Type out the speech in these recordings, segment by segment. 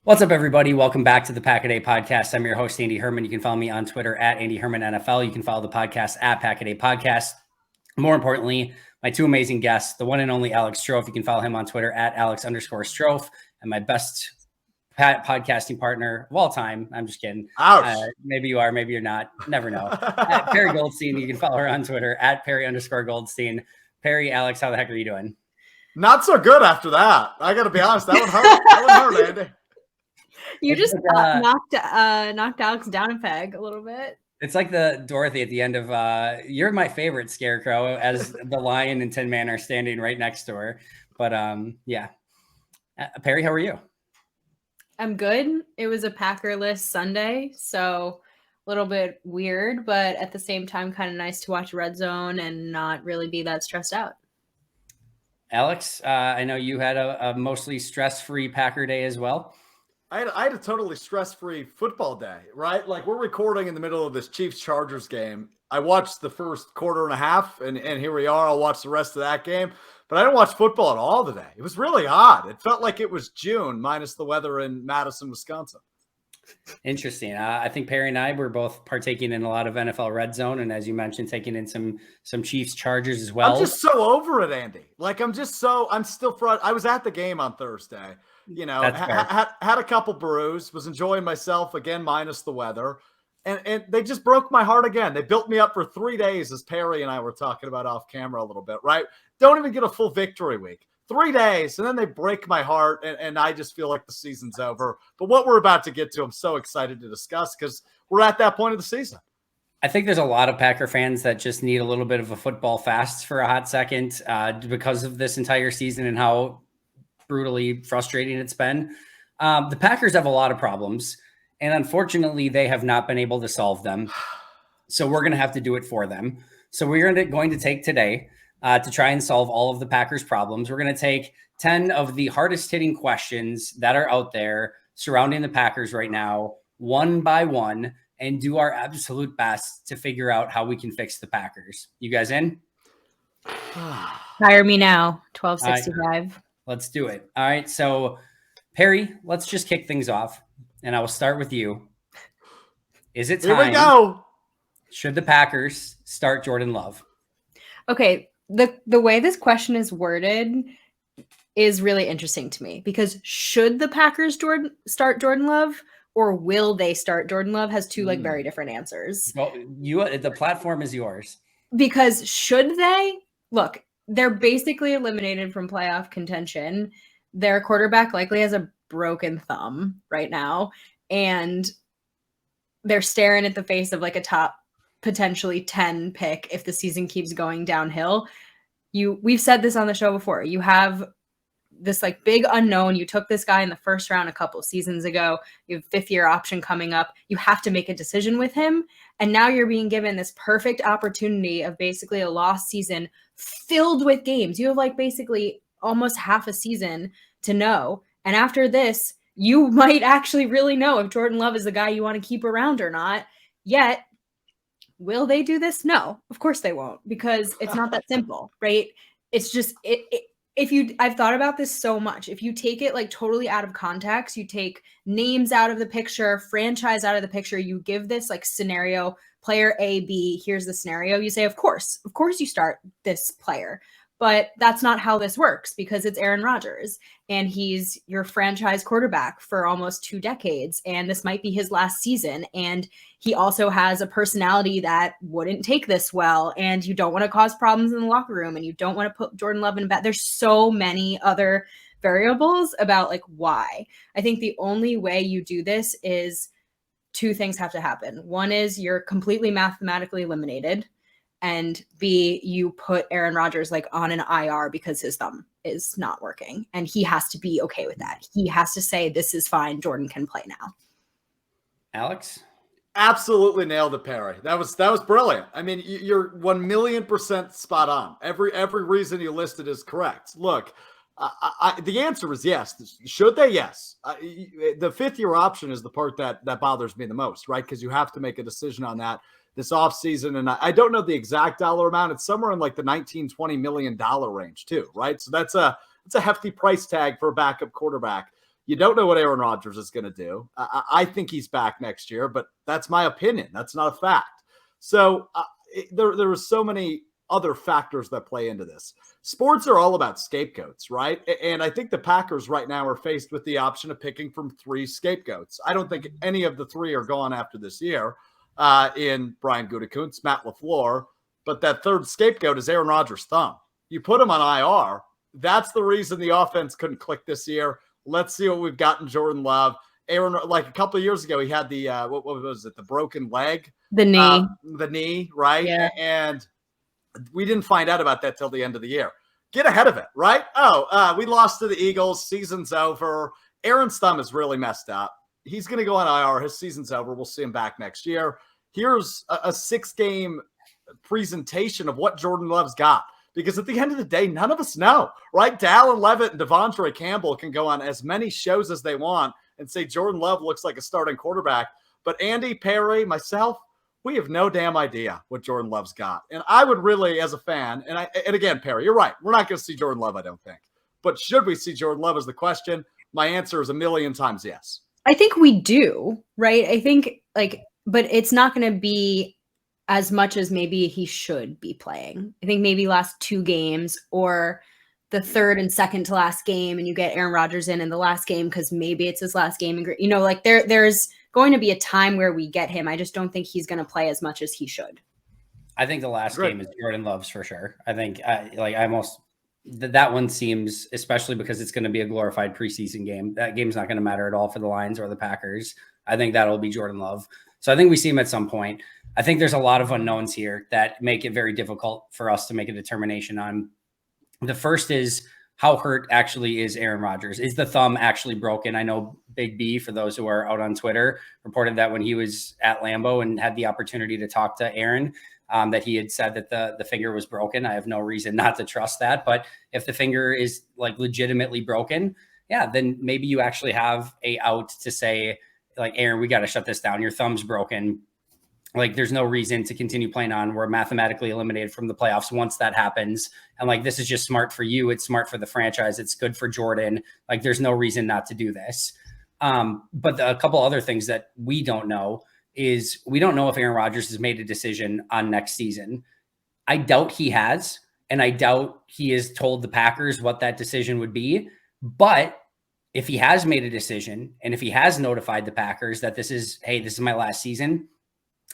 What's up, everybody? Welcome back to the Pack a Day podcast. I'm your host, Andy Herman. You can follow me on Twitter at Andy Herman NFL. You can follow the podcast at Pack a Day Podcast. More importantly, my two amazing guests, the one and only Alex Strofe. You can follow him on Twitter at Alex_Strofe. And my best podcasting partner of all time. I'm just kidding. Maybe you are, maybe you're not. Never know. At Perri Goldstein. You can follow her on Twitter at Perri_Goldstein. Perri, Alex, how the heck are you doing? Not so good after that. I got to be honest. That one hurt. That one hurt, Andy. You just knocked Alex down a peg a little bit. It's like the Dorothy at the end of You're My Favorite, Scarecrow, as the lion and Tin Man are standing right next to her. But yeah. Perri, how are you? I'm good. It was a Packerless Sunday, so a little bit weird, but at the same time kind of nice to watch Red Zone and not really be that stressed out. Alex, I know you had a mostly stress-free Packer day as well. I had a totally stress-free football day, right? Like, we're recording in the middle of this Chiefs-Chargers game. I watched the first quarter and a half, and here we are. I'll watch the rest of that game. But I didn't watch football at all today. It was really odd. It felt like it was June minus the weather in Madison, Wisconsin. Interesting. I think Perri and I were both partaking in a lot of NFL Red Zone, and as you mentioned, taking in some Chiefs Chargers as well. I'm just so over it, Andy. Like, I'm still front. I was at the game on Thursday. You know, had a couple brews, was enjoying myself again, minus the weather. And they just broke my heart again. They built me up for 3 days, as Perri and I were talking about off camera a little bit, right? Don't even get a full victory week. 3 days, and then they break my heart, and I just feel like the season's over. But what we're about to get to, I'm so excited to discuss because we're at that point of the season. I think there's a lot of Packer fans that just need a little bit of a football fast for a hot second because of this entire season and how brutally frustrating it's been. The Packers have a lot of problems, and unfortunately, they have not been able to solve them. So we're going to have to do it for them. So we're going to take today to try and solve all of the Packers' problems. We're going to take 10 of the hardest hitting questions that are out there surrounding the Packers right now, one by one, and do our absolute best to figure out how we can fix the Packers. You guys in? Hire me now, 1265. Let's do it. All right. So, Perri, let's just kick things off, and I will start with you. Is it time? Here we go. Should the Packers start Jordan Love? Okay. The way this question is worded is really interesting to me because should the Packers start Jordan Love or will they start Jordan Love has two very different answers. Well, the platform is yours. Because should they? Look, they're basically eliminated from playoff contention. Their quarterback likely has a broken thumb right now, and they're staring at the face of like a top potentially 10 pick if the season keeps going downhill. We've said this on the show before. You have this like big unknown. You took this guy in the first round a couple seasons ago. You have a 5th-year option coming up. You have to make a decision with him. And now you're being given this perfect opportunity of basically a lost season filled with games. You have like basically almost half a season to know. And after this, you might actually really know if Jordan Love is the guy you want to keep around or not. Yet, will they do this? No, of course they won't, because it's not that simple, right? It's just I've thought about this so much. If you take it like totally out of context, you take names out of the picture, franchise out of the picture, you give this like scenario, player A, B, here's the scenario. You say, of course you start this player. But that's not how this works because it's Aaron Rodgers and he's your franchise quarterback for almost 2 decades. And this might be his last season. And he also has a personality that wouldn't take this well. And you don't want to cause problems in the locker room and you don't want to put Jordan Love in bed. There's so many other variables about like why. I think the only way you do this is 2 things have to happen. One is you're completely mathematically eliminated. And B, you put Aaron Rodgers like on an IR because his thumb is not working. And he has to be okay with that. He has to say, this is fine. Jordan can play now. Alex? Absolutely nailed it, Perri. That was brilliant. I mean, you're 1,000,000% spot on. Every reason you listed is correct. Look, the answer is yes. Should they? Yes. The 5th-year option is the part that bothers me the most, right? Because you have to make a decision on that this offseason. And I don't know the exact dollar amount. It's somewhere in like the $19-20 million range too, right? So that's a hefty price tag for a backup quarterback. You don't know what Aaron Rodgers is going to do. I think he's back next year, but that's my opinion. That's not a fact. So there are so many other factors that play into this. Sports are all about scapegoats, right? And I think the Packers right now are faced with the option of picking from 3 scapegoats. I don't think any of the 3 are gone after this year in Brian Gutekunst, Matt LaFleur, but that third scapegoat is Aaron Rodgers' thumb. You put him on IR. That's the reason the offense couldn't click this year. Let's see what we've got in Jordan Love. Aaron, like a couple of years ago, he had the what was it? The broken leg, the knee, right? Yeah. And we didn't find out about that till the end of the year. Get ahead of it, right? Oh, we lost to the Eagles. Season's over. Aaron's thumb is really messed up. He's going to go on IR. His season's over. We'll see him back next year. Here's a 6-game presentation of what Jordan Love's got. Because at the end of the day, none of us know, right? Dallin Levitt and Devondre Campbell can go on as many shows as they want and say Jordan Love looks like a starting quarterback. But Andy, Perri, myself, we have no damn idea what Jordan Love's got. And I would really, as a fan, and again, Perri, you're right. We're not going to see Jordan Love, I don't think. But should we see Jordan Love is the question. My answer is 1,000,000 times yes. I think we do, right? I think but it's not going to be as much as maybe he should be playing. I think maybe last 2 games or the third and second to last game, and you get Aaron Rodgers in the last game because maybe it's his last game. And there's going to be a time where we get him. I just don't think he's going to play as much as he should. I think the last game is Jordan Love's for sure. I think that one seems, especially because it's going to be a glorified preseason game. That game's not going to matter at all for the Lions or the Packers. I think that'll be Jordan Love. So I think we see him at some point. I think there's a lot of unknowns here that make it very difficult for us to make a determination on. The first is how hurt actually is Aaron Rodgers? Is the thumb actually broken? I know Big B, for those who are out on Twitter, reported that when he was at Lambeau and had the opportunity to talk to Aaron, that he had said that the finger was broken. I have no reason not to trust that. But if the finger is legitimately broken, yeah, then maybe you actually have a out to say, Aaron, we got to shut this down. Your thumb's broken. There's no reason to continue playing on. We're mathematically eliminated from the playoffs once that happens. And this is just smart for you. It's smart for the franchise. It's good for Jordan. There's no reason not to do this. But a couple other things that we don't know is we don't know if Aaron Rodgers has made a decision on next season. I doubt he has. And I doubt he has told the Packers what that decision would be. But if he has made a decision and if he has notified the Packers that this is my last season,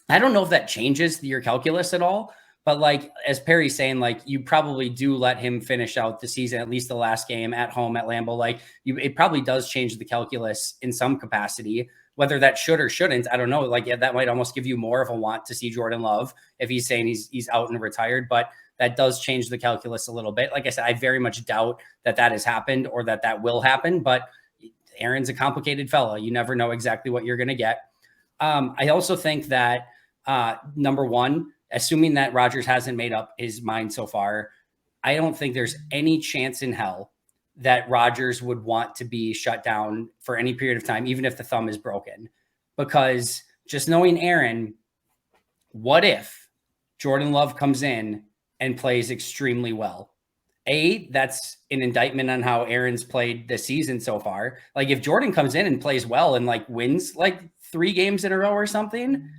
I don't know if that changes your calculus at all, but as Perry's saying, you probably do let him finish out the season, at least the last game at home at Lambeau. It probably does change the calculus in some capacity. Whether that should or shouldn't, I don't know. That might almost give you more of a want to see Jordan Love if he's saying he's out and retired, but that does change the calculus a little bit. Like I said, I very much doubt that has happened or that will happen, but Aaron's a complicated fella. You never know exactly what you're going to get. I also think that number one, assuming that Rodgers hasn't made up his mind so far, I don't think there's any chance in hell that Rodgers would want to be shut down for any period of time, even if the thumb is broken. Because just knowing Aaron, what if Jordan Love comes in and plays extremely well? That's an indictment on how Aaron's played this season so far. If Jordan comes in and plays well and wins 3 games in a row or something,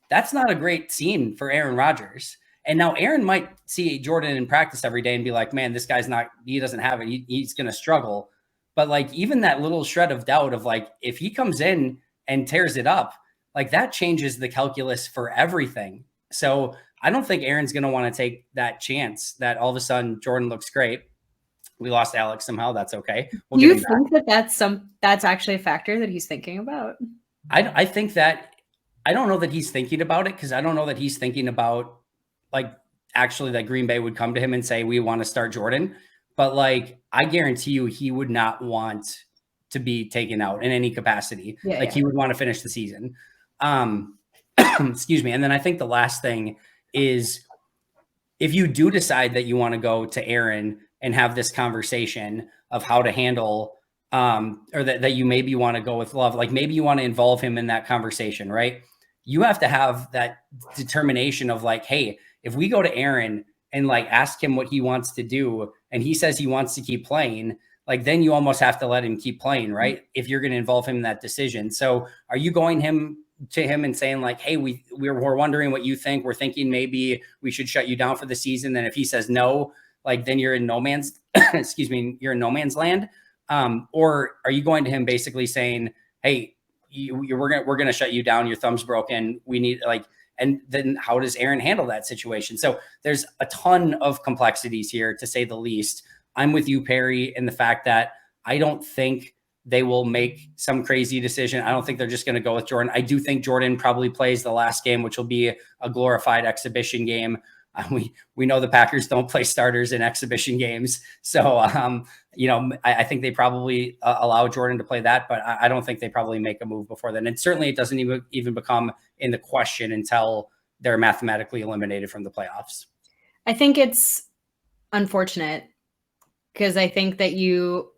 that's not a great scene for Aaron Rodgers. And now Aaron might see Jordan in practice every day and be like, man, this guy's he doesn't have it. He's going to struggle. But even that little shred of doubt of if he comes in and tears it up, that changes the calculus for everything. So I don't think Aaron's going to want to take that chance that all of a sudden Jordan looks great. We lost Alex somehow. That's okay. Do you think that's actually a factor that he's thinking about? I think that I don't know that he's thinking about it, because I don't know that he's thinking about actually that Green Bay would come to him and say, we want to start Jordan. But I guarantee you he would not want to be taken out in any capacity. He would want to finish the season. Excuse me. And then I think the last thing is, if you do decide that you want to go to Aaron and have this conversation of how to handle or that you maybe want to go with Love, maybe you want to involve him in that conversation, right? You have to have that determination of hey, if we go to Aaron and ask him what he wants to do and he says he wants to keep playing, like then you almost have to let him keep playing, right? If you're going to involve him in that decision. So are you going to him and saying like, hey, we're wondering what you think. We're thinking maybe we should shut you down for the season. Then if he says no, like then you're in no man's, excuse me, you're in no man's land. Or are you going to him basically saying, hey, we're going to shut you down. Your thumb's broken. We need like, and then how does Aaron handle that situation? So there's a ton of complexities here, to say the least. I'm with you, Perri, in the fact that I don't think they will make some crazy decision. I don't think they're just going to go with Jordan. I do think Jordan probably plays the last game, which will be a glorified exhibition game. We know the Packers don't play starters in exhibition games. So, I think they probably allow Jordan to play that, but I don't think they probably make a move before then. And certainly it doesn't even become in the question until they're mathematically eliminated from the playoffs. I think it's unfortunate because I think that you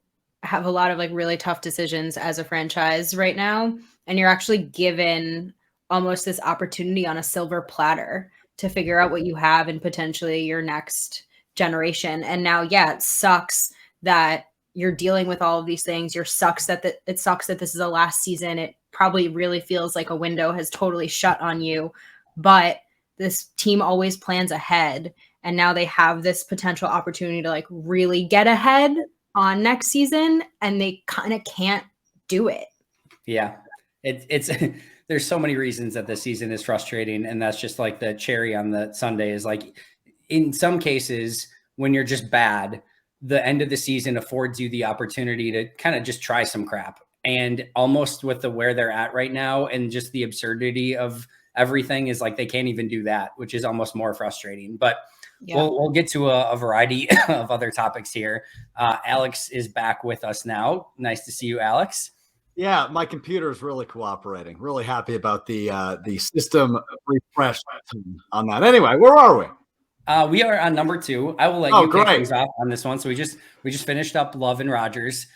have a lot of like really tough decisions as a franchise right now. And you're actually given almost this opportunity on a silver platter to figure out what you have and potentially your next generation. And now, yeah, it sucks that you're dealing with all of these things. It sucks that this is the last season. It probably really feels like a window has totally shut on you, but this team always plans ahead. And now they have this potential opportunity to like really get ahead on next season, and they kind of can't do it. Yeah, it's there's so many reasons that this season is frustrating, and that's just like the cherry on the sundae. Is like in some cases when you're just bad, the end of the season affords you the opportunity to kind of just try some crap. And almost with where they're at right now and just the absurdity of everything is like they can't even do that, which is almost more frustrating. But yeah. We'll get to a variety of other topics here. Alex is back with us now. Nice to see you, Alex. Yeah, my computer is really cooperating. Really happy about the system refresh on that. Anyway, where are we? We are on number 2. I will let you kick things off on this one. So we just finished up Love and Rodgers.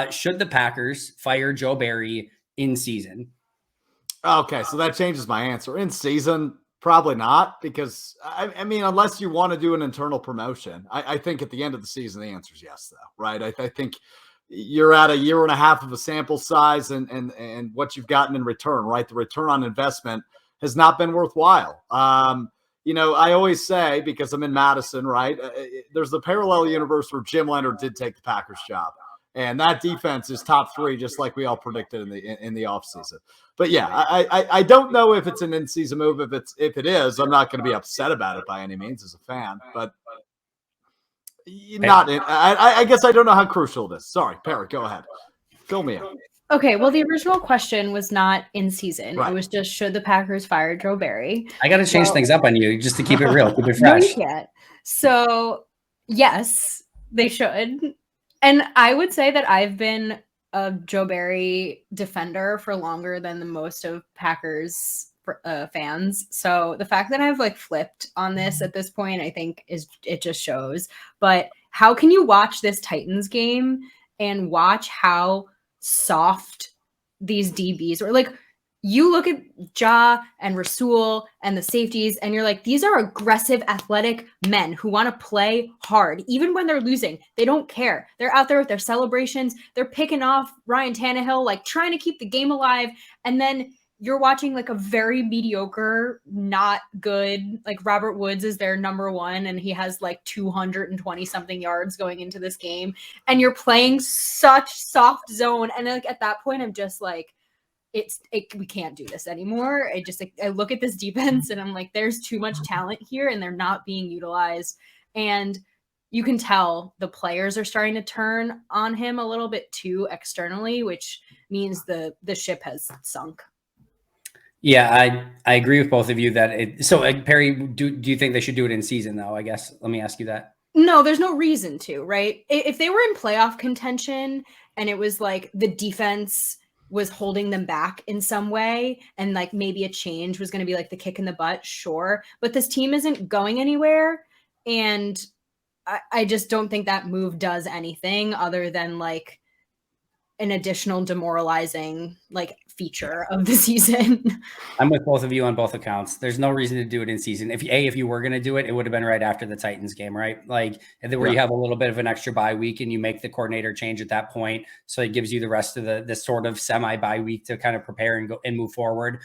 Should the Packers fire Joe Barry in season? Okay, so that changes my answer. In season, probably not, because I mean, unless you want to do an internal promotion, I think at the end of the season, the answer is yes, though, right? I think you're at a year and a half of a sample size and what you've gotten in return, right? The return on investment has not been worthwhile. I always say, because I'm in Madison, right? There's the parallel universe where Jim Leonard did take the Packers job. And that defense is top 3, just like we all predicted in the offseason. But yeah, I don't know if it's an in-season move. If it is, I'm not going to be upset about it by any means as a fan. But I guess I don't know how crucial it is. Sorry, Perri, go ahead. Fill me in. Okay, well, the original question was not in season. Right. It was just, should the Packers fire Joe Barry? I got to change things up on you just to keep it real, keep it fresh. No, you can't. So, yes, they should. And I would say that I've been a Joe Barry defender for longer than the most of Packers fans. So the fact that I've like flipped on this at this point, I think it just shows. But how can you watch this Titans game and watch how soft these DBs are? Like, you look at Ja and Rasul and the safeties, and you're like, these are aggressive, athletic men who want to play hard. Even when they're losing, they don't care. They're out there with their celebrations. They're picking off Ryan Tannehill, like trying to keep the game alive. And then you're watching like a very mediocre, not good, like Robert Woods is their number 1, and he has like 220 something yards going into this game. And you're playing such soft zone. And like at that point, I'm just like, we can't do this anymore. I look at this defense and I'm like, there's too much talent here and they're not being utilized. And you can tell the players are starting to turn on him a little bit too externally, which means the ship has sunk. Yeah, I agree with both of you that so Perri, do you think they should do it in season though? I guess, let me ask you that. No, there's no reason to, right? If they were in playoff contention and it was like the defense was holding them back in some way, and like maybe a change was going to be like the kick in the butt, sure. But this team isn't going anywhere. And I just don't think that move does anything other than like an additional demoralizing feature of the season. I'm with both of you on both accounts. There's no reason to do it in season. If you were going to do it, it would have been right after the Titans game, right? Where you have a little bit of an extra bye week and you make the coordinator change at that point. So it gives you the rest of the sort of semi bye week to kind of prepare and go and move forward.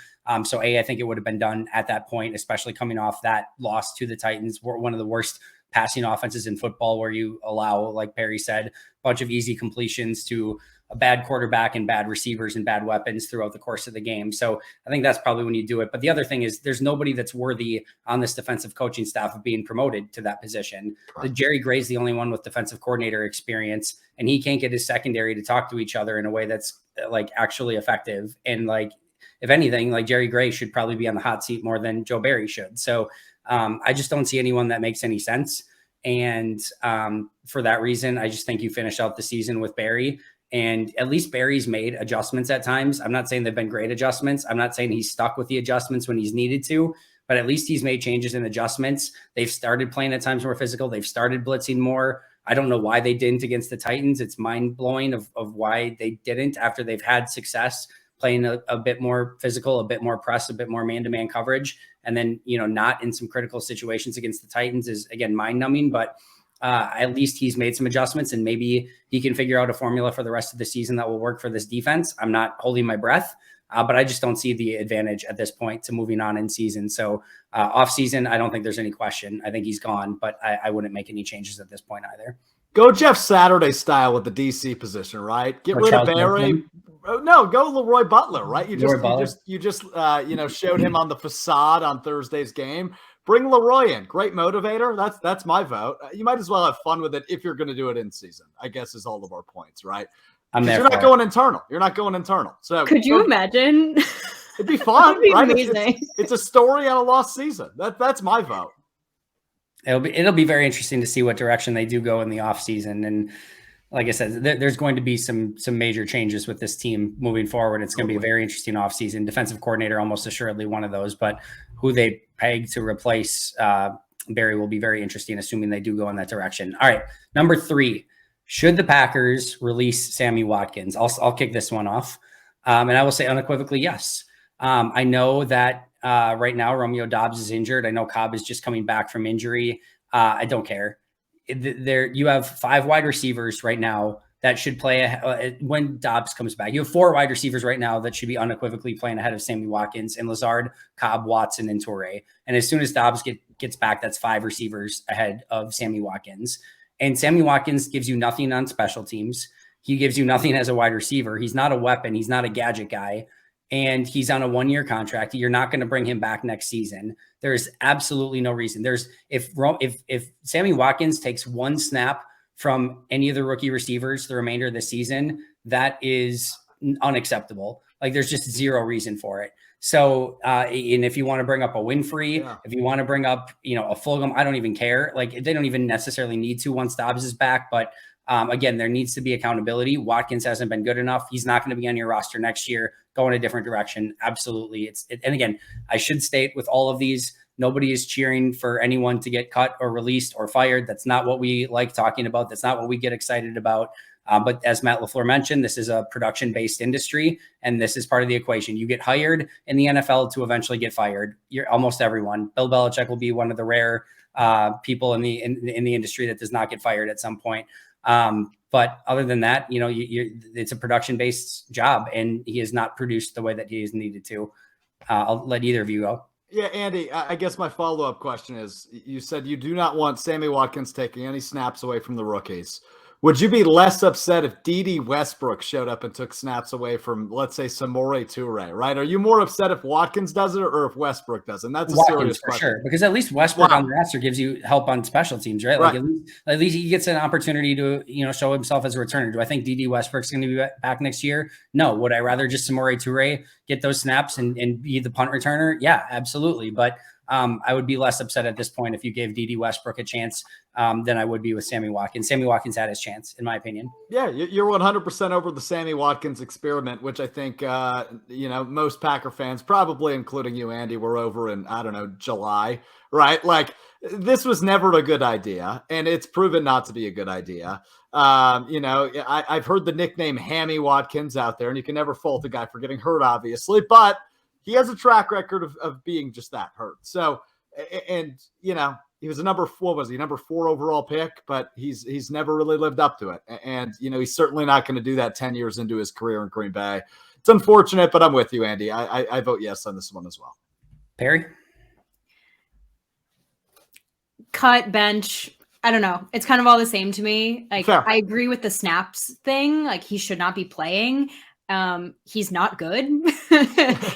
So I think it would have been done at that point, especially coming off that loss to the Titans, one of the worst passing offenses in football, where you allow, like Perri said, a bunch of easy completions to a bad quarterback and bad receivers and bad weapons throughout the course of the game. So I think that's probably when you do it. But the other thing is there's nobody that's worthy on this defensive coaching staff of being promoted to that position. Right. Jerry Gray's the only one with defensive coordinator experience, and he can't get his secondary to talk to each other in a way that's actually effective. And if anything, Jerry Gray should probably be on the hot seat more than Joe Barry should. So I just don't see anyone that makes any sense. And for that reason, I just think you finish out the season with Barry. And at least Barry's made adjustments at times. I'm not saying they've been great adjustments. I'm not saying he's stuck with the adjustments when he's needed to, but at least he's made changes and adjustments. They've started playing at times more physical. They've started blitzing more. I don't know why they didn't against the Titans. It's mind blowing of why they didn't after they've had success playing a bit more physical, a bit more press, a bit more man-to-man coverage. And then, not in some critical situations against the Titans is, again, mind-numbing. But at least he's made some adjustments, and maybe he can figure out a formula for the rest of the season that will work for this defense. I'm not holding my breath, but I just don't see the advantage at this point to moving on in season. So off season, I don't think there's any question. I think he's gone, but I wouldn't make any changes at this point either. Go Jeff Saturday style with the DC position, right? Get rid of Barry. No, go Leroy Butler, right? You just showed him on the facade on Thursday's game. Bring Leroy in. Great motivator. That's my vote. You might as well have fun with it if you're going to do it in season, I guess, is all of our points, right? You're not going internal. You're not going internal. So could you imagine? It'd be fun, It'd be right? amazing. It's a story on a lost season. That's my vote. It'll be very interesting to see what direction they do go in the offseason. And like I said, there's going to be some major changes with this team moving forward. It's going to be a very interesting offseason. Defensive coordinator, almost assuredly one of those, but who they peg to replace Barry will be very interesting, assuming they do go in that direction. All right, number 3, should the Packers release Sammy Watkins? I'll kick this one off, and I will say unequivocally yes. I know that right now Romeo Doubs is injured. I know Cobb is just coming back from injury. I don't care. You have 5 wide receivers right now that should play when Doubs comes back. You have 4 wide receivers right now that should be unequivocally playing ahead of Sammy Watkins and Lazard, Cobb, Watson, and Toure. And as soon as Doubs gets back, that's 5 receivers ahead of Sammy Watkins. And Sammy Watkins gives you nothing on special teams. He gives you nothing as a wide receiver. He's not a weapon. He's not a gadget guy. And he's on a 1-year contract. You're not going to bring him back next season. There's absolutely no reason. If Sammy Watkins takes 1 snap from any of the rookie receivers the remainder of the season, that is unacceptable. There's just zero reason for it. So, and if you want to bring up a Winfrey, if you want to bring up, a Fulgham, I don't even care. They don't even necessarily need to once Doubs is back. But again, there needs to be accountability. Watkins hasn't been good enough. He's not going to be on your roster next year. Go in a different direction. Absolutely. And again, I should state with all of these, nobody is cheering for anyone to get cut or released or fired. That's not what we like talking about. That's not what we get excited about. But as Matt LaFleur mentioned, this is a production-based industry, and this is part of the equation. You get hired in the NFL to eventually get fired. You're almost everyone. Bill Belichick will be one of the rare people in the industry that does not get fired at some point. But other than that, it's a production-based job, and he has not produced the way that he is needed to. I'll let either of you go. Yeah, Andy, I guess my follow-up question is, you said you do not want Sammy Watkins taking any snaps away from the rookies. Would you be less upset if Dede Westbrook showed up and took snaps away from, let's say, Samori Toure, right? Are you more upset if Watkins does it or if Westbrook does it? And that's a serious question. Sure, because at least Westbrook on the roster gives you help on special teams, right? At least he gets an opportunity to, show himself as a returner. Do I think Dede Westbrook's going to be back next year? No. Would I rather just Samori Toure get those snaps and be the punt returner? Yeah, absolutely. But I would be less upset at this point if you gave D.D. Westbrook a chance than I would be with Sammy Watkins. Sammy Watkins had his chance, in my opinion. Yeah, you're 100% over the Sammy Watkins experiment, which I think, most Packer fans, probably including you, Andy, were over in, I don't know, July, right? Like, this was never a good idea, and it's proven not to be a good idea. I've heard the nickname Hammy Watkins out there, and you can never fault a guy for getting hurt, obviously, but he has a track record of being just that hurt. So, and he was number 4 overall pick, but he's never really lived up to it. And, he's certainly not going to do that 10 years into his career in Green Bay. It's unfortunate, but I'm with you, Andy. I vote yes on this one as well. Perri? Cut, bench. I don't know. It's kind of all the same to me. Like, fair. I agree with the snaps thing. Like, he should not be playing. He's not good.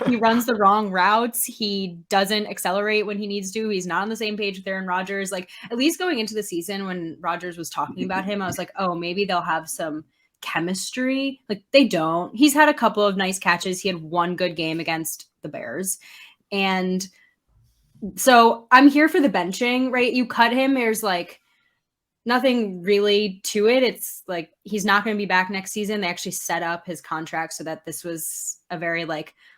He runs the wrong routes. He doesn't accelerate when he needs to. He's not on the same page with Aaron Rodgers. Like, at least going into the season when Rodgers was talking about him, I was like, oh, maybe they'll have some chemistry. Like, they don't. He's had a couple of nice catches. He had one good game against the Bears. And so I'm here for the benching, right? You cut him. There's like nothing really to it. It's like he's not going to be back next season. They actually set up his contract so that this was a very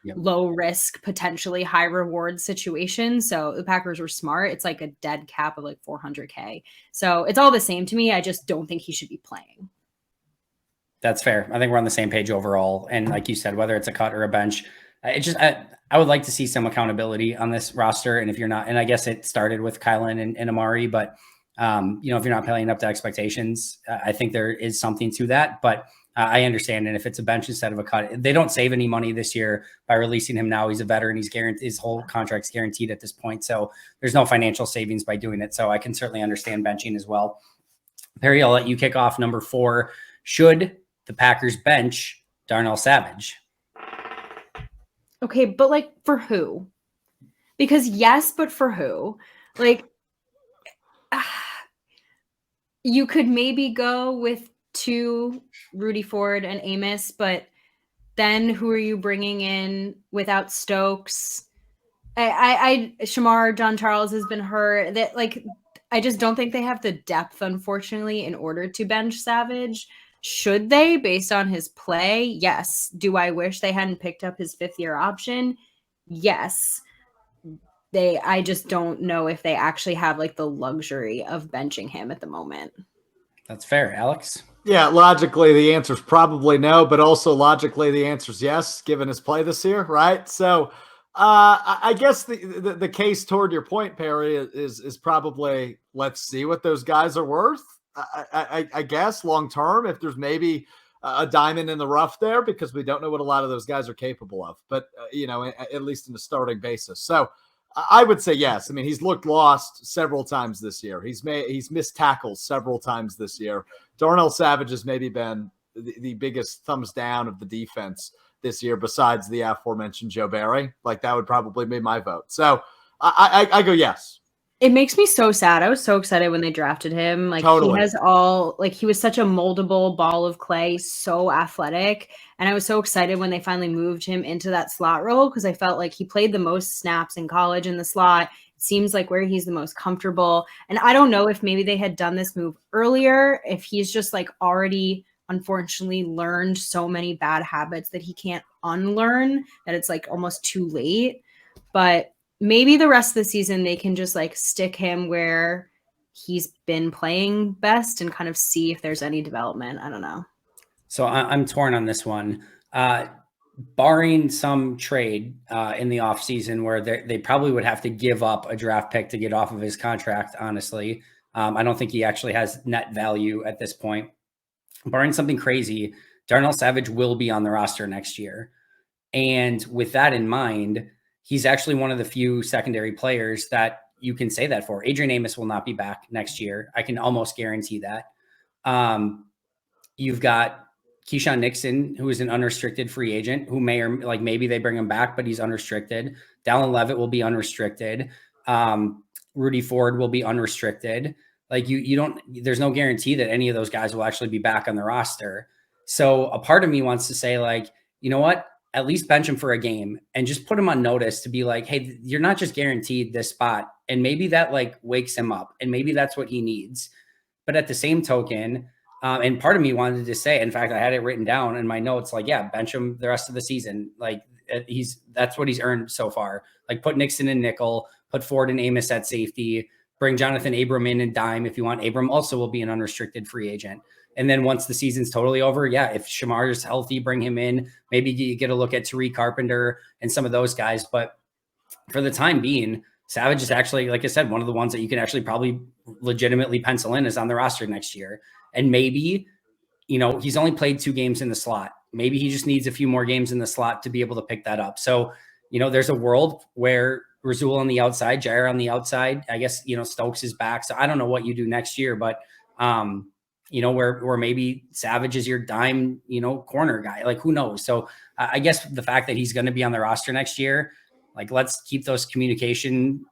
low risk, potentially high reward situation. So the Packers were smart. It's like a dead cap of like $400K. So it's all the same to me. I just don't think he should be playing. That's fair. I think we're on the same page overall. And like you said, whether it's a cut or a bench, I would like to see some accountability on this roster. And if you're not, and I guess it started with Kylan and Amari, but if you're not playing up to expectations, I think there is something to that, but I understand. And if it's a bench instead of a cut, they don't save any money this year by releasing him now. He's a veteran. He's guaranteed, his whole contract's guaranteed at this point. So there's no financial savings by doing it. So I can certainly understand benching as well. Perri, I'll let you kick off number 4. Should the Packers bench Darnell Savage? Okay, but like for who? Because yes, but for who? Like, you could maybe go with 2, Rudy Ford and Amos, but then who are you bringing in without Stokes? Shamar John Charles has been hurt. That I just don't think they have the depth, unfortunately, in order to bench Savage. Should they, based on his play? Yes. Do I wish they hadn't picked up his 5th-year option? Yes. I just don't know if they actually have the luxury of benching him at the moment. That's fair. Alex? Yeah, logically the answer is probably no, but also logically the answer is yes, given his play this year, right? So I guess the case toward your point, Perri, is probably let's see what those guys are worth. I guess long term, if there's maybe a diamond in the rough there, because we don't know what a lot of those guys are capable of, but at least in a starting basis. So I would say yes. I mean, he's looked lost several times this year. He's missed tackles several times this year. Darnell Savage has maybe been the biggest thumbs down of the defense this year, besides the aforementioned Joe Barry. That would probably be my vote. So I go yes. It makes me so sad. I was so excited when they drafted him. Totally. He has he was such a moldable ball of clay, so athletic. And I was so excited when they finally moved him into that slot role, because I felt like he played the most snaps in college in the slot. It seems like where he's the most comfortable. And I don't know if maybe they had done this move earlier, if he's just already unfortunately learned so many bad habits that he can't unlearn, that it's almost too late. But maybe the rest of the season they can just stick him where he's been playing best and kind of see if there's any development. I don't know. So I'm torn on this one. Barring some trade in the offseason where they probably would have to give up a draft pick to get off of his contract, honestly. I don't think he actually has net value at this point. Barring something crazy, Darnell Savage will be on the roster next year. And with that in mind, he's actually one of the few secondary players that you can say that for. Adrian Amos will not be back next year. I can almost guarantee that. You've got Keyshawn Nixon, who is an unrestricted free agent, who may or maybe they bring him back, but he's unrestricted. Dallin Levitt will be unrestricted. Rudy Ford will be unrestricted. There's no guarantee that any of those guys will actually be back on the roster. So a part of me wants to say you know what? at least bench him for a game and just put him on notice to be like, hey, you're not just guaranteed this spot. And maybe that like wakes him up, and maybe that's what he needs. But at the same token, and part of me wanted to say, in fact, I had it written down in my notes, like, yeah, bench him the rest of the season. Like that's what he's earned so far. Like put Nixon in nickel, put Ford and Amos at safety, bring Jonathan Abram in and dime. If you want, Abram also will be an unrestricted free agent. And then once the season's totally over, yeah, if Shamar is healthy, bring him in. Maybe you get a look at Tariq Carpenter and some of those guys. But for the time being, Savage is actually, like I said, one of the ones that you can actually probably legitimately pencil in is on the roster next year. And maybe, he's only played 2 games in the slot. Maybe he just needs a few more games in the slot to be able to pick that up. So, there's a world where Rasul on the outside, Jair on the outside, I guess, Stokes is back. So I don't know what you do next year, but, where maybe Savage is your dime, corner guy, like who knows? So I guess the fact that he's going to be on the roster next year, like, let's keep those communication,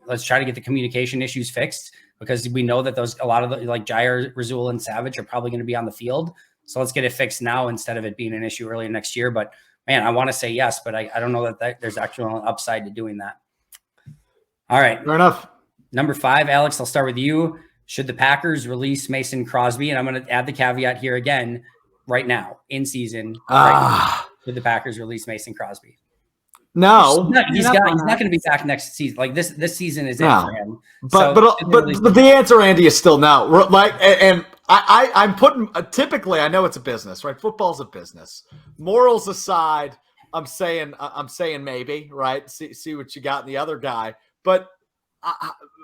let's try to get the communication issues fixed, because we know that a lot of the, like Jair, Rasul, and Savage are probably going to be on the field. So let's get it fixed now instead of it being an issue early next year. But man, I want to say yes, but I don't know that there's actual upside to doing that. All right. Fair enough. Number 5, Alex, I'll start with you. Should the Packers release Mason Crosby? And I'm going to add the caveat here again, right now, in season. Should the Packers release Mason Crosby? No, he's not going to be back next season. Like this season is it for him. But the answer, Andy, is still no. Like, and I'm putting typically, I know it's a business, right? Football's a business. Morals aside, I'm saying maybe, right? See what you got in the other guy, but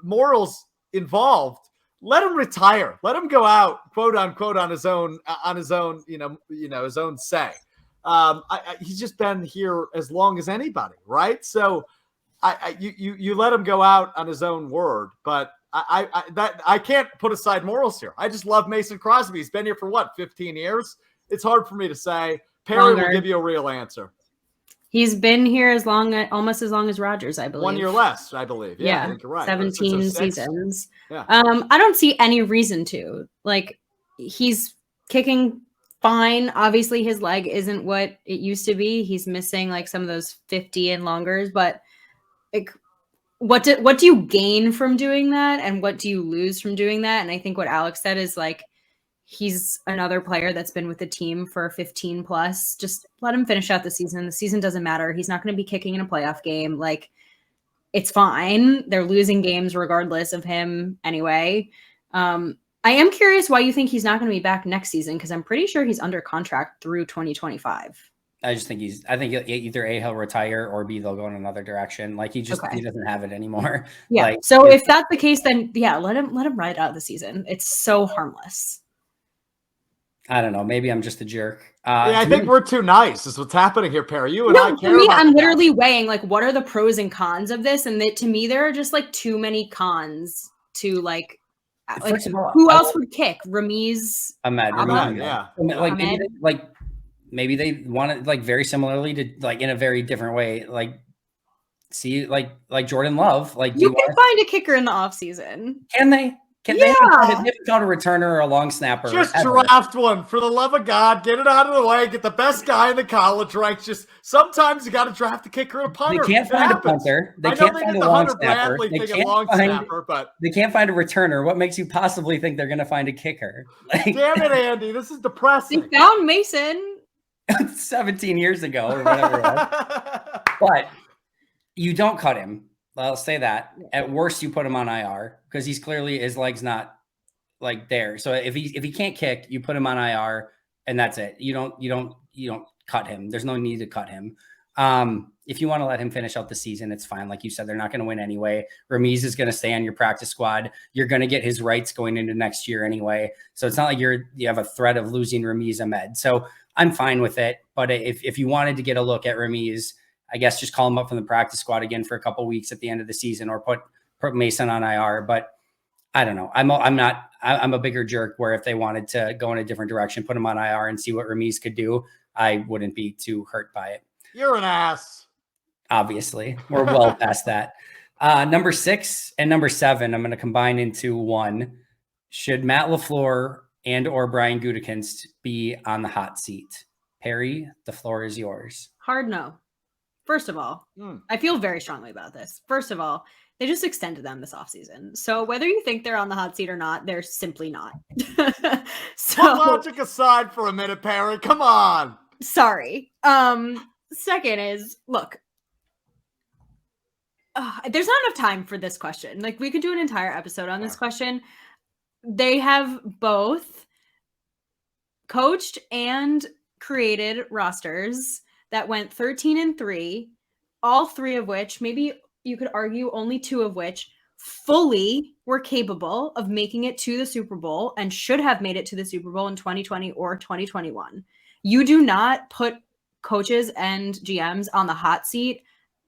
morals involved. Let him retire. Let him go out, quote unquote, on his own, his own say. He's just been here as long as anybody, right? So you let him go out on his own word, but I can't put aside morals here. I just love Mason Crosby. He's been here for 15 years. It's hard for me to say. Perri will give you a real answer. He's been here almost as long as Rodgers, I believe. 1 year less, I believe. Yeah, I think you're right. 17 seasons. Yeah. I don't see any reason to. Like, he's kicking fine. Obviously, his leg isn't what it used to be. He's missing like some of those 50 and longers. But like, what do you gain from doing that, and what do you lose from doing that? And I think what Alex said is like, he's another player that's been with the team for 15 plus. Just let him finish out the season. The season doesn't matter. He's not going to be kicking in a playoff game. Like, it's fine. They're losing games regardless of him anyway. I am curious why you think he's not going to be back next season, because I'm pretty sure he's under contract through 2025. I think either A, he'll retire, or B, they'll go in another direction. Like he doesn't have it anymore. Yeah. Like, so if that's the case, then yeah, let him ride out the season. It's so harmless. I don't know. Maybe I'm just a jerk. I think we're too nice. Is what's happening here, Perri. You and I care about I'm literally weighing like, what are the pros and cons of this? And to me, there are just like too many cons to like First of all, who else would kick? Ramiz? Ahmed, yeah. Like maybe they want it like very similarly to like in a very different way. Like see, like Jordan Love. Like you can find a kicker in the offseason. Can they? They haven't found a returner or a long snapper. Just draft one, for the love of God. Get it out of the way. Get the best guy in the college ranks. Just sometimes you got to draft a kicker and a punter. They can't find a punter. They can't find a long snapper. They can't find a returner. What makes you possibly think they're going to find a kicker? Like, damn it, Andy. This is depressing. They found Mason 17 years ago or whatever it was. But you don't cut him. I'll say that. At worst, you put him on IR because he's clearly his leg's not like there. So if he can't kick, you put him on IR, and that's it. You don't cut him. There's no need to cut him. If you want to let him finish out the season, it's fine. Like you said, they're not going to win anyway. Ramiz is going to stay on your practice squad. You're going to get his rights going into next year anyway. So it's not like you have a threat of losing Ramiz Ahmed. So I'm fine with it. But if you wanted to get a look at Ramiz, I guess just call him up from the practice squad again for a couple of weeks at the end of the season, or put Mason on IR. But I don't know. I'm a bigger jerk where if they wanted to go in a different direction, put him on IR and see what Ramiz could do, I wouldn't be too hurt by it. You're an ass. Obviously, we're well past that. Number 6 and number 7, I'm going to combine into one. Should Matt LaFleur and or Brian Gutekunst be on the hot seat? Perri, the floor is yours. Hard no. First of all, I feel very strongly about this. First of all, they just extended them this offseason. So whether you think they're on the hot seat or not, they're simply not. Put logic aside for a minute, Perri. Come on. Sorry. Second is, look, there's not enough time for this question. Like, we could do an entire episode on this question. They have both coached and created rosters that went 13-3, all 3 of which, maybe you could argue only 2 of which, fully were capable of making it to the Super Bowl and should have made it to the Super Bowl in 2020 or 2021. You do not put coaches and GMs on the hot seat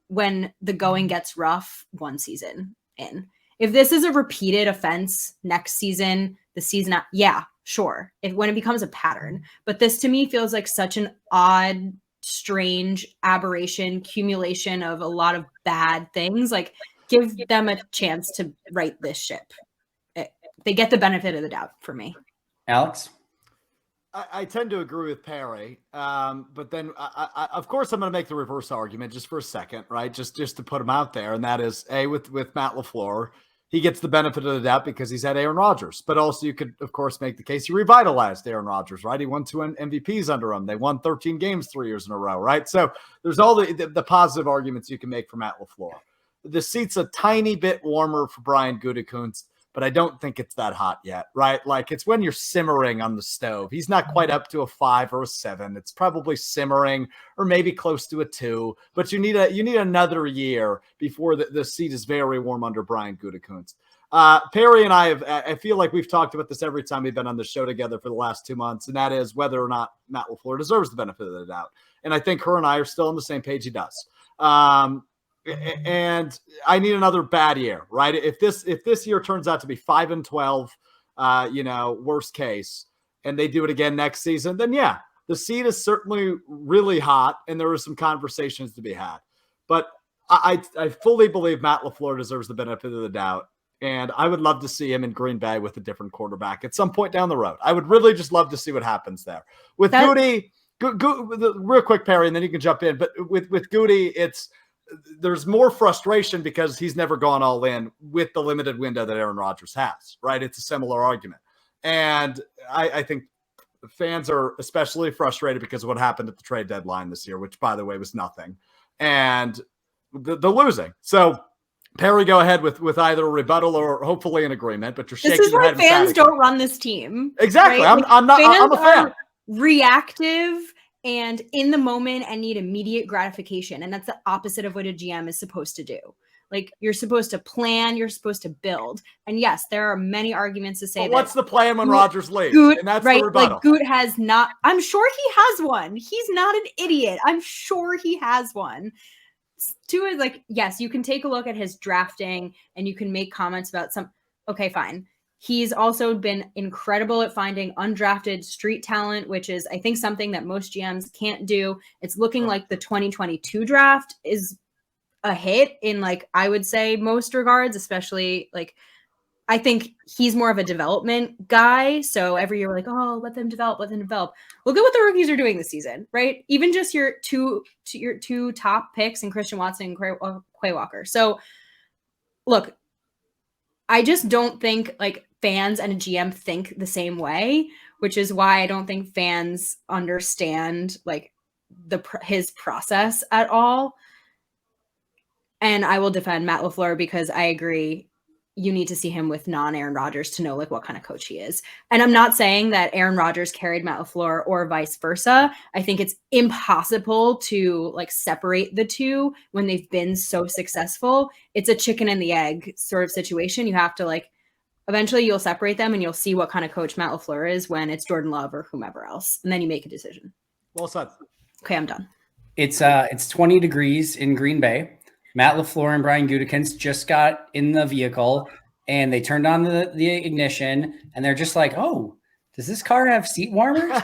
when the going gets rough one season in. If this is a repeated offense next season, the season, yeah, sure. When it becomes a pattern. But this to me feels like such an odd, strange aberration, accumulation of a lot of bad things. Like, give them a chance to right this ship. They get the benefit of the doubt for me. Alex? I tend to agree with Perri, but then I of course I'm going to make the reverse argument just for a second, right? Just to put him out there, and that is with Matt LaFleur, he gets the benefit of the doubt because he's had Aaron Rodgers, but also you could of course make the case he revitalized Aaron Rodgers, right? He won 2 MVPs under him. They won 13 games 3 years in a row, right? So there's all the positive arguments you can make for Matt LaFleur. The seat's a tiny bit warmer for Brian Gutekunst, but I don't think it's that hot yet, right? Like, it's when you're simmering on the stove. He's not quite up to a 5 or a 7. It's probably simmering or maybe close to a 2, but you need another year before the seat is very warm under Brian Gutekunst. Perri and I feel like we've talked about this every time we've been on the show together for the last 2 months, and that is whether or not Matt LaFleur deserves the benefit of the doubt. And I think her and I are still on the same page. He does. And I need another bad year, right? If this year turns out to be 5-12, worst case, and they do it again next season, then yeah, the seat is certainly really hot, and there are some conversations to be had. But I fully believe Matt LaFleur deserves the benefit of the doubt, and I would love to see him in Green Bay with a different quarterback at some point down the road. I would really just love to see what happens there with Goody. Real quick, Perri, and then you can jump in. But with Goody, there's more frustration because he's never gone all in with the limited window that Aaron Rodgers has, right? It's a similar argument. And I think fans are especially frustrated because of what happened at the trade deadline this year, which, by the way, was nothing. And the losing. So, Perri, go ahead with either a rebuttal or hopefully an agreement, but you're shaking your head. This is why fans don't run this team. Exactly. Right? I'm a fan. Reactive and in the moment and need immediate gratification. And that's the opposite of what a GM is supposed to do. Like, you're supposed to plan, you're supposed to build. And yes, there are many arguments to say that. What's the plan when Rodgers leaves? And that's right, the rebuttal. Like, Goot has not, I'm sure he has one. He's not an idiot. I'm sure he has one. 2 is like, yes, you can take a look at his drafting and you can make comments about okay, fine. He's also been incredible at finding undrafted street talent, which is, I think, something that most GMs can't do. It's looking like the 2022 draft is a hit in, like, I would say most regards, especially, like, I think he's more of a development guy. So every year we're like, oh, let them develop. Look at what the rookies are doing this season, right? Even just your two top picks in Christian Watson and Quay Walker. So look, I just don't think like fans and a GM think the same way, which is why I don't think fans understand like his process at all. And I will defend Matt LaFleur because I agree you need to see him with non-Aaron Rodgers to know like what kind of coach he is. And I'm not saying that Aaron Rodgers carried Matt LaFleur or vice versa. I think it's impossible to like separate the two when they've been so successful. It's a chicken and the egg sort of situation. You have to like, eventually you'll separate them and you'll see what kind of coach Matt LaFleur is when it's Jordan Love or whomever else. And then you make a decision. Well said. Okay, I'm done. It's 20 degrees in Green Bay. Matt LaFleur and Brian Gutekunst just got in the vehicle and they turned on the ignition and they're just like, oh, does this car have seat warmers?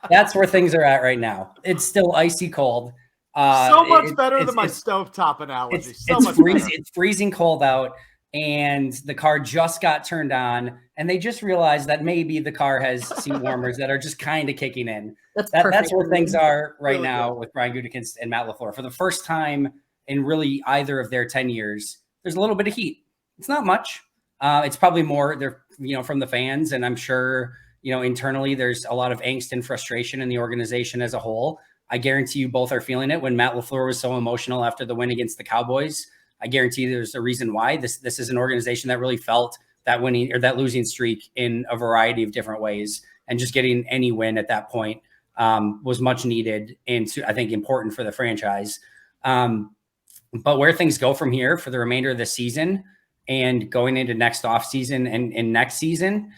That's where things are at right now. It's still icy cold. So much better than my stovetop analogy. It's freezing cold out. and the car just got turned on, and they just realized that maybe the car has seat warmers that are just kind of kicking in. That's where things are right now with Brian Gutekunst and Matt LaFleur. For the first time in really either of their 10 years, there's a little bit of heat. It's not much. It's probably more there, from the fans, and I'm sure, internally there's a lot of angst and frustration in the organization as a whole. I guarantee you both are feeling it. When Matt LaFleur was so emotional after the win against the Cowboys, I guarantee there's a reason why. This is an organization that really felt that winning or that losing streak in a variety of different ways, and just getting any win at that point was much needed and I think important for the franchise. But where things go from here for the remainder of the season and going into next offseason and next season,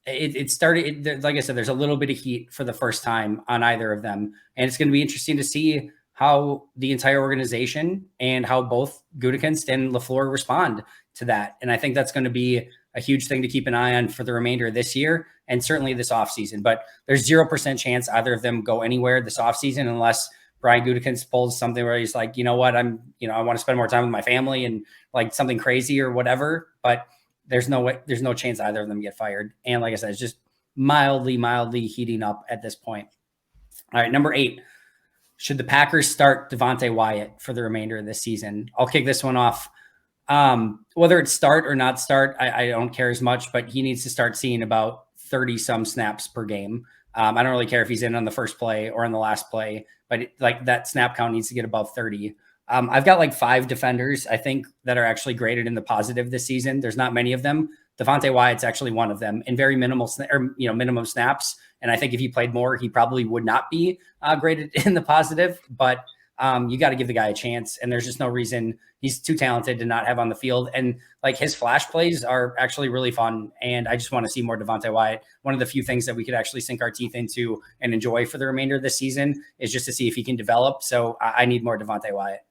it started, like I said, there's a little bit of heat for the first time on either of them. And it's going to be interesting to see how the entire organization and how both Gutekunst and LaFleur respond to that. And I think that's going to be a huge thing to keep an eye on for the remainder of this year and certainly this offseason. But there's 0% chance either of them go anywhere this offseason unless Brian Gutekunst pulls something where he's like, you know what, I want to spend more time with my family and like something crazy or whatever. But there's no chance either of them get fired. And like I said, it's just mildly heating up at this point. All right, number 8. Should the Packers start Devontae Wyatt for the remainder of this season? I'll kick this one off. Whether it's start or not start, I don't care as much, but he needs to start seeing about 30 some snaps per game. I don't really care if he's in on the first play or on the last play, but that snap count needs to get above 30. I've got like 5 defenders, I think, that are actually graded in the positive this season. There's not many of them. Devontae Wyatt's actually one of them, in very minimal minimum snaps. And I think if he played more, he probably would not be graded in the positive. But you got to give the guy a chance, and there's just no reason. He's too talented to not have on the field. And like his flash plays are actually really fun. And I just want to see more Devontae Wyatt. One of the few things that we could actually sink our teeth into and enjoy for the remainder of the season is just to see if he can develop. So I need more Devontae Wyatt.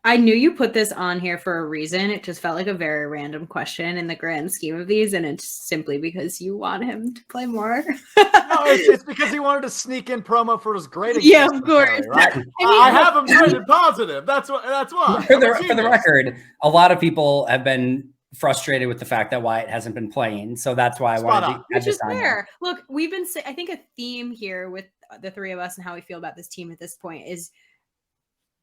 I knew you put this on here for a reason. It just felt like a very random question in the grand scheme of these, and it's simply because you want him to play more. No, it's because he wanted to sneak in promo for his grading. Yeah, of course. Perri, right? I have him graded positive. That's why. For the record, a lot of people have been frustrated with the fact that Wyatt hasn't been playing, so that's why I wanted to add this on. Which is fair. Look, we've been. I think a theme here with the three of us and how we feel about this team at this point is.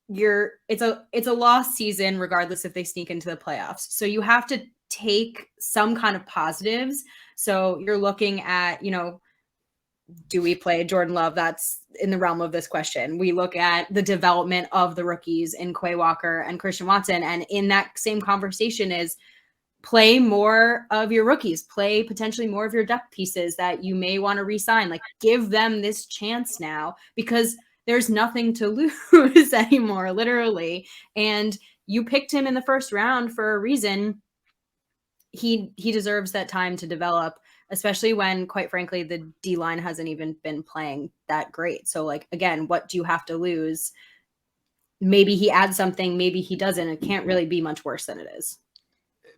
It's a lost season regardless if they sneak into the playoffs. So you have to take some kind of positives. So you're looking at, do we play Jordan Love? That's in the realm of this question. We look at the development of the rookies in Quay Walker and Christian Watson. And in that same conversation is play more of your rookies, play potentially more of your depth pieces that you may want to re-sign. Like give them this chance now because there's nothing to lose anymore, literally. And you picked him in the first round for a reason. He deserves that time to develop, especially when, quite frankly, the D-line hasn't even been playing that great. So, again, what do you have to lose? Maybe he adds something, maybe he doesn't. It can't really be much worse than it is.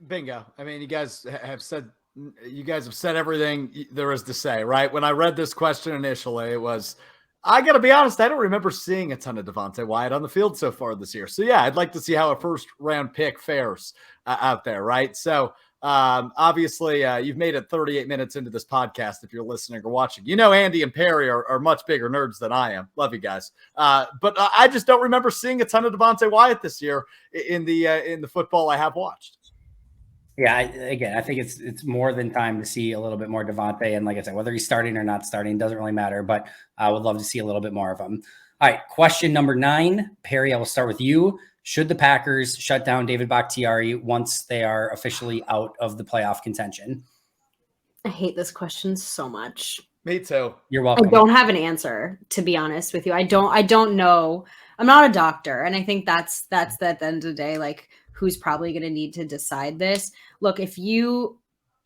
Bingo. I mean, you guys have said everything there is to say, right? When I read this question initially, it was, I got to be honest, I don't remember seeing a ton of Devontae Wyatt on the field so far this year. So, yeah, I'd like to see how a first-round pick fares out there, right? So, obviously, you've made it 38 minutes into this podcast if you're listening or watching. Andy and Perri are much bigger nerds than I am. Love you guys. But I just don't remember seeing a ton of Devontae Wyatt this year in the football I have watched. Yeah, I think it's more than time to see a little bit more Devontae. And like I said, whether he's starting or not starting doesn't really matter, but I would love to see a little bit more of him. All right, question number 9. Perri, I will start with you. Should the Packers shut down David Bakhtiari once they are officially out of the playoff contention? I hate this question so much. Me too. You're welcome. I don't have an answer, to be honest with you. I don't know. I'm not a doctor. And I think that's at the end of the day, who's probably going to need to decide this. Look, if you're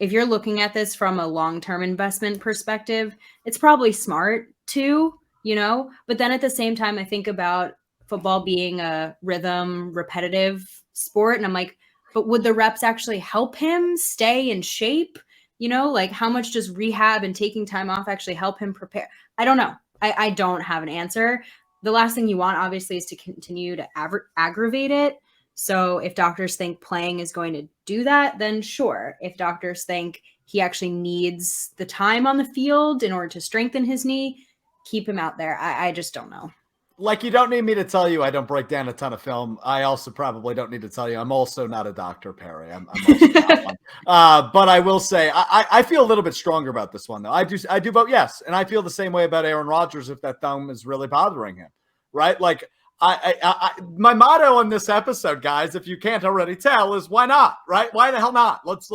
looking at this from a long-term investment perspective, it's probably smart too, but then at the same time, I think about football being a rhythm, repetitive sport. And I'm like, but would the reps actually help him stay in shape? How much does rehab and taking time off actually help him prepare? I don't know. I don't have an answer. The last thing you want, obviously, is to continue to aggravate it. So if doctors think playing is going to do that, then sure. If doctors think he actually needs the time on the field in order to strengthen his knee, keep him out there. I just don't know. Like, you don't need me to tell you I don't break down a ton of film. I also probably don't need to tell you I'm also not a doctor, Perri. I'm also not one. But I will say I feel a little bit stronger about this one, though. I do vote yes, and I feel the same way about Aaron Rodgers if that thumb is really bothering him, right? Like, my motto on this episode, guys, if you can't already tell, is why not, right? Why the hell not? Let's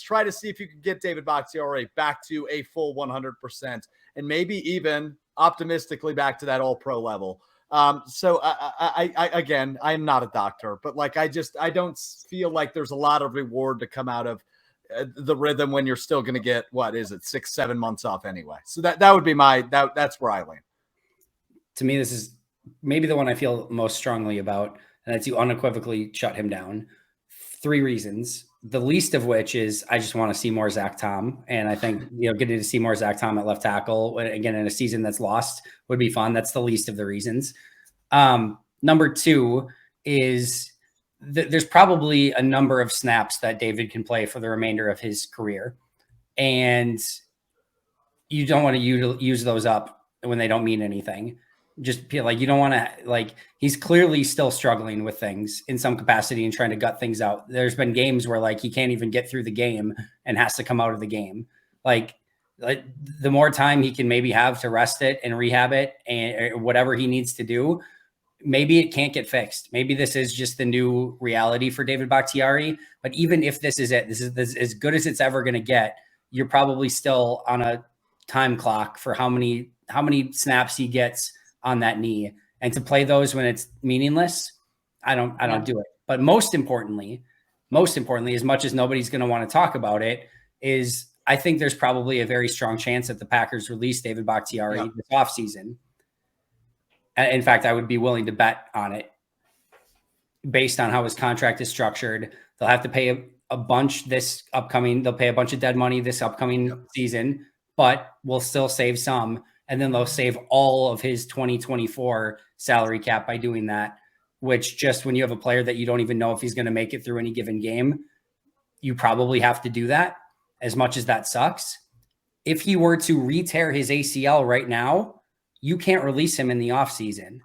try to see if you can get David Bakhtiari back to a full 100%, and maybe even optimistically back to that all-pro level. So again, I am not a doctor, but like, I don't feel like there's a lot of reward to come out of the rhythm when you're still going to get, what is it, 6-7 months off anyway. So that would be that's where I lean. To me, this is maybe the one I feel most strongly about, and that's you unequivocally shut him down. 3 reasons. The least of which is I just want to see more Zach Tom. And I think, getting to see more Zach Tom at left tackle, again, in a season that's lost, would be fun. That's the least of the reasons. Number 2 is there's probably a number of snaps that David can play for the remainder of his career. And you don't want to use those up when they don't mean anything. Just feel like you don't want to, like, he's clearly still struggling with things in some capacity and trying to gut things out. There's been games where like he can't even get through the game and has to come out of the game. Like the more time he can maybe have to rest it and rehab it and whatever he needs to do, maybe it can't get fixed. Maybe this is just the new reality for David Bakhtiari. But even if this is it, this is as good as it's ever going to get. You're probably still on a time clock for how many snaps he gets on that knee, and to play those when it's meaningless, I don't do it. But most importantly, as much as nobody's going to want to talk about it, is I think there's probably a very strong chance that the Packers release David Bakhtiari this offseason. In fact, I would be willing to bet on it based on how his contract is structured. They'll have to pay a bunch they'll pay a bunch of dead money this upcoming season, but we'll still save some. And then they'll save all of his 2024 salary cap by doing that, which just when you have a player that you don't even know if he's going to make it through any given game, you probably have to do that, as much as that sucks. If he were to re-tear his ACL right now, you can't release him in the offseason.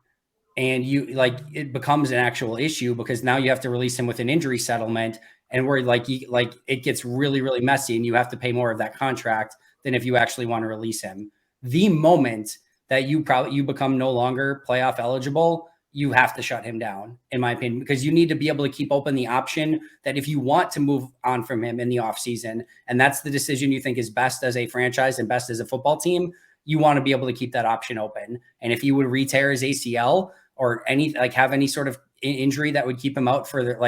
And it becomes an actual issue because now you have to release him with an injury settlement, and where it gets really, really messy, and you have to pay more of that contract than if you actually want to release him. The moment that you become no longer playoff eligible, you have to shut him down, in my opinion, because you need to be able to keep open the option that if you want to move on from him in the offseason, and that's the decision you think is best as a franchise and best as a football team, you want to be able to keep that option open. And if he would re-tear his ACL or have any sort of injury that would keep him out for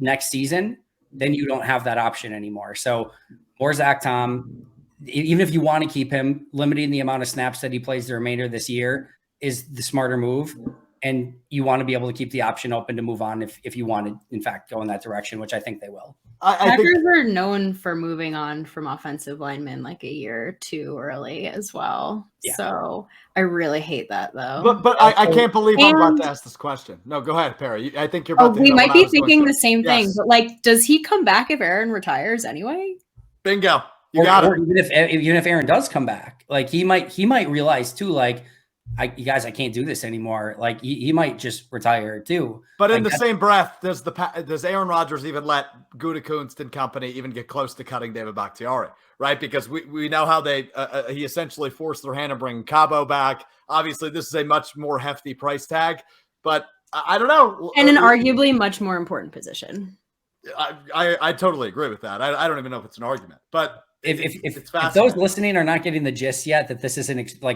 next season, then you don't have that option anymore. So more Zach Tom. Even if you want to keep him, limiting the amount of snaps that he plays the remainder of this year is the smarter move. And you want to be able to keep the option open to move on if you want to, in fact, go in that direction, which I think they will. Packers are known for moving on from offensive linemen like a year or 2 early as well. Yeah. So I really hate that, though. But I can't believe I'm about to ask this question. No, go ahead, Perri. I think you're about to. We might be thinking the same thing, but does he come back if Aaron retires anyway? Bingo. You got it. Or even if Aaron does come back, he might realize too, you guys, I can't do this anymore. He might just retire too. But in the same breath, does Aaron Rodgers even let Gutekunst and company even get close to cutting David Bakhtiari, right? Because we know how he essentially forced their hand to bring Cabo back. Obviously, this is a much more hefty price tag, but I don't know. And an arguably much more important position. I totally agree with that. I don't even know if it's an argument, but if those listening are not getting the gist yet, that this is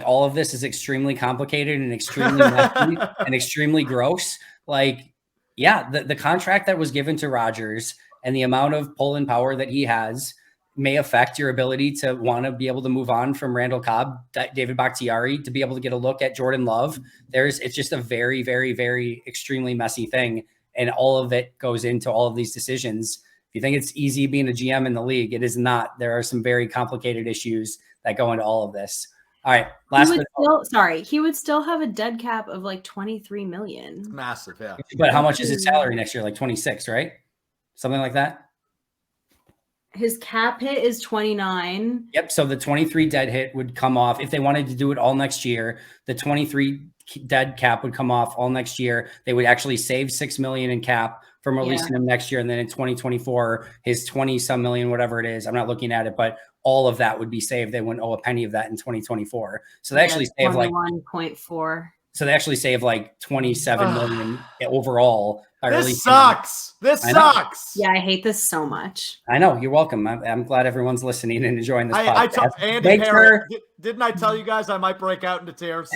all of this is extremely complicated and extremely messy and extremely gross. The contract that was given to Rodgers and the amount of pull-in power that he has may affect your ability to want to be able to move on from Randall Cobb, David Bakhtiari, to be able to get a look at Jordan Love. It's just a very, very, very extremely messy thing. And all of it goes into all of these decisions. If you think it's easy being a GM in the league, it is not. There are some very complicated issues that go into all of this. All right. He would still have a dead cap of like 23 million. Massive, yeah. But how much is his salary next year? Like 26, right? Something like that. His cap hit is 29. Yep. So the 23 dead hit would come off if they wanted to do it all next year. The 23 dead cap would come off all next year. They would actually save $6 million in cap from releasing him next year. And then in 2024, his 20 some million, whatever it is, I'm not looking at it, but all of that would be saved. They wouldn't owe a penny of that in 2024. So they actually save like 1.4. So they actually save like 27 million overall. This sucks. This sucks. Yeah, I hate this so much. I know. You're welcome. I'm glad everyone's listening and enjoying this podcast. Andy Perri, didn't I tell you guys I might break out into tears?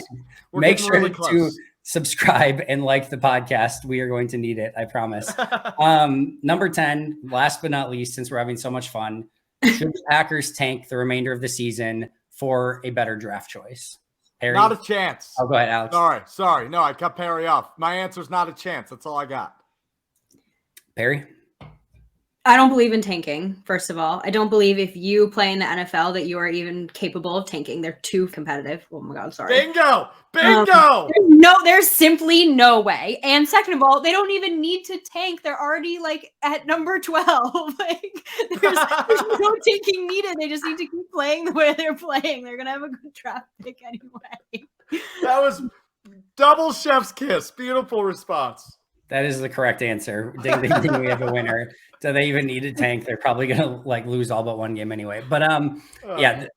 Make sure to subscribe and like the podcast. We are going to need it. I promise. Number 10, last but not least, since we're having so much fun, should the Packers tank the remainder of the season for a better draft choice? Perri? Not a chance. Oh, go ahead, Alex. Sorry. No, I cut Perri off. My answer is not a chance. That's all I got. Perri? I don't believe in tanking, first of all. I don't believe if you play in the NFL that you are even capable of tanking. They're too competitive. Oh my God, sorry. Bingo! There's simply no way. And second of all, they don't even need to tank. They're already like at number 12. Like there's no tanking needed. They just need to keep playing the way they're playing. They're gonna have a good draft pick anyway. That was double chef's kiss. Beautiful response. That is the correct answer. Ding, ding, ding, we have a winner. Do they even need a tank? They're probably going to like lose all but one game anyway. But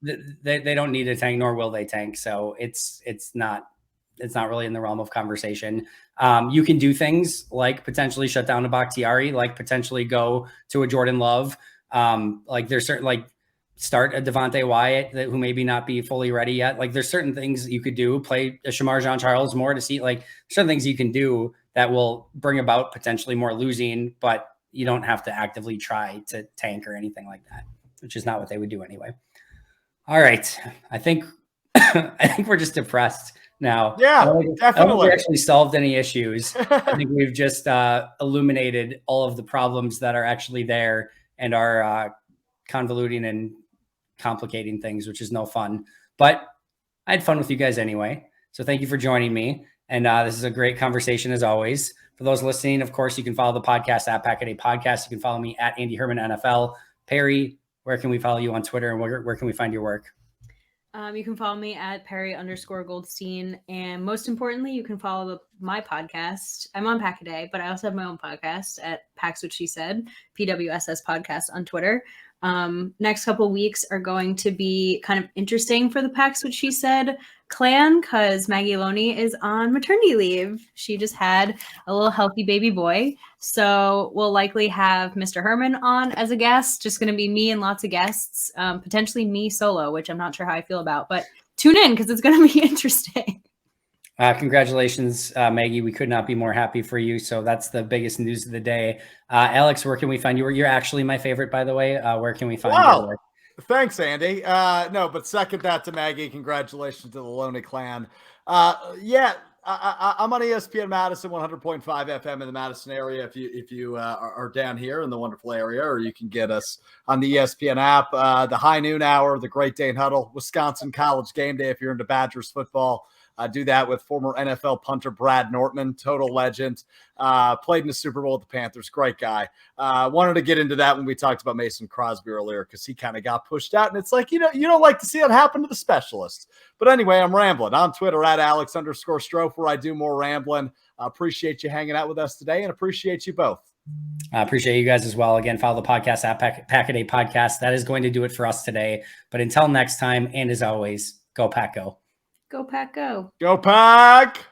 they don't need a tank, nor will they tank. So it's not really in the realm of conversation. You can do things like potentially shut down a Bakhtiari, like potentially go to a Jordan Love. Like there's certain like start a Devontae Wyatt who maybe not be fully ready yet. Like there's certain things you could do. Play a Shamar Jean-Charles more to see like certain things you can do that will bring about potentially more losing, but you don't have to actively try to tank or anything like that, which is not what they would do anyway. All right. I think we're just depressed now. Yeah, definitely. I don't think we actually solved any issues. I think we've just illuminated all of the problems that are actually there and are convoluting and complicating things, which is no fun. But I had fun with you guys anyway. So thank you for joining me. And this is a great conversation as always. For those listening, of course, you can follow the podcast at Pack a Day Podcast. You can follow me at Andy Herman NFL. Perri, where can we follow you on Twitter and where can we find your work? You can follow me at Perri_Goldstein. And most importantly, you can follow my podcast. I'm on Pack a Day, but I also have my own podcast at Packs What She Said, PWSS Podcast on Twitter. Next couple weeks are going to be kind of interesting for the Packs What She Said clan because Maggie Loney is on maternity leave. She just had a little healthy baby boy. So we'll likely have Mr. Herman on as a guest. Just going to be me and lots of guests, potentially me solo, which I'm not sure how I feel about, but tune in because it's going to be interesting. Congratulations, Maggie. We could not be more happy for you. So that's the biggest news of the day. Alex, where can we find you? You're actually my favorite, by the way. Where can we find you? Thanks, Andy. No, but second that to Maggie. Congratulations to the Loney clan. I'm on ESPN Madison 100.5 FM in the Madison area. If you are down here in the wonderful area, or you can get us on the ESPN app. The high noon hour, the Great Dane Huddle, Wisconsin College game day. If you're into Badgers football. Do that with former NFL punter Brad Nortman, total legend. Played in the Super Bowl with the Panthers. Great guy. Wanted to get into that when we talked about Mason Crosby earlier because he kind of got pushed out. And it's like, you don't like to see that happen to the specialists. But anyway, I'm rambling. On Twitter at Alex_Strofe, where I do more rambling. Appreciate you hanging out with us today and appreciate you both. I appreciate you guys as well. Again, follow the podcast at Pack a Day Podcast. That is going to do it for us today. But until next time, and as always, go Pack Go. Go Pack Go. Go Pack!